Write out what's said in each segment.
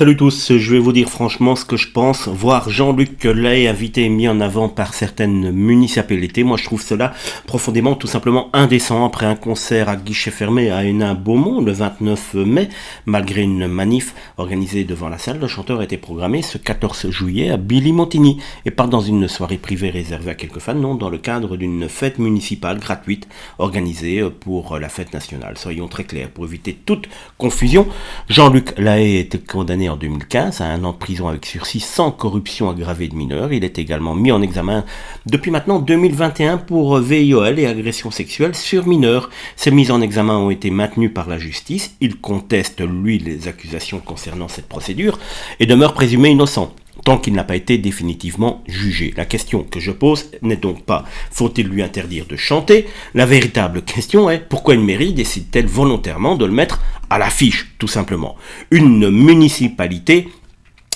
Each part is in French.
Salut tous, je vais vous dire franchement ce que je pense. Voir Jean-Luc Lahaye invité et mis en avant par certaines municipalités, moi je trouve cela profondément, tout simplement indécent. Après un concert à guichet fermé à Hénin-Beaumont le 29 mai, malgré une manif organisée devant la salle, le chanteur a été programmé ce 14 juillet à Billy-Montigny et part dans une soirée privée réservée à quelques fans, non, dans le cadre d'une fête municipale gratuite organisée pour la fête nationale. Soyons très clairs, pour éviter toute confusion, Jean-Luc Lahaye a été condamné en 2015 à 1 an de prison avec sursis sans corruption aggravée de mineurs. Il est également mis en examen depuis maintenant 2021 pour VIOL et agression sexuelle sur mineurs. Ces mises en examen ont été maintenues par la justice. Il conteste, lui, les accusations concernant cette procédure et demeure présumé innocent tant qu'il n'a pas été définitivement jugé. La question que je pose n'est donc pas faut-il lui interdire de chanter? La véritable question est pourquoi une mairie décide-t-elle volontairement de le mettre à l'affiche, tout simplement. Une municipalité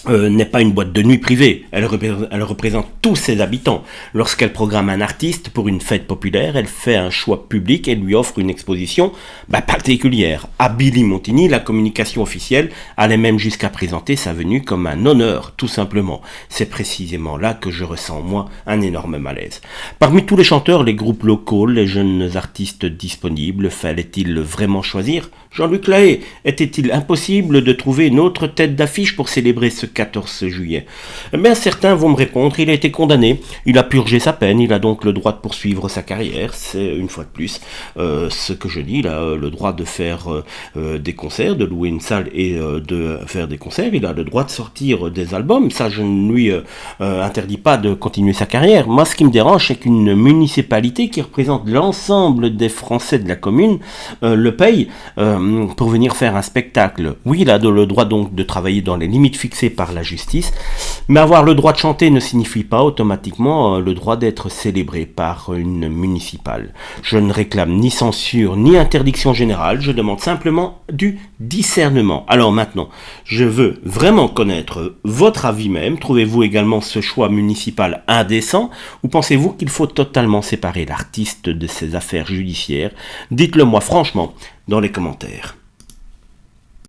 n'est pas une boîte de nuit privée, elle représente tous ses habitants. Lorsqu'elle programme un artiste pour une fête populaire, elle fait un choix public et lui offre une exposition particulière. À Billy-Montigny, la communication officielle allait même jusqu'à présenter sa venue comme un honneur, tout simplement. C'est précisément là que je ressens, moi, un énorme malaise. Parmi tous les chanteurs, les groupes locaux, les jeunes artistes disponibles, fallait-il vraiment choisir Jean-Luc Lahaye? Était-il impossible de trouver une autre tête d'affiche pour célébrer ce 14 juillet? Eh bien, certains vont me répondre, il a été condamné, il a purgé sa peine, il a donc le droit de poursuivre sa carrière. C'est une fois de plus ce que je dis, il a le droit de faire des concerts, de louer une salle et de faire des concerts, il a le droit de sortir des albums, ça je ne lui interdis pas de continuer sa carrière. Moi ce qui me dérange c'est qu'une municipalité qui représente l'ensemble des Français de la commune le paye pour venir faire un spectacle. Oui, il a le droit donc de travailler dans les limites fixées par la justice, mais avoir le droit de chanter ne signifie pas automatiquement le droit d'être célébré par une municipale. Je ne réclame ni censure ni interdiction générale, je demande simplement du discernement. Alors maintenant, je veux vraiment connaître votre avis même. Trouvez-vous également ce choix municipal indécent ou pensez-vous qu'il faut totalement séparer l'artiste de ses affaires judiciaires? Dites-le moi franchement dans les commentaires.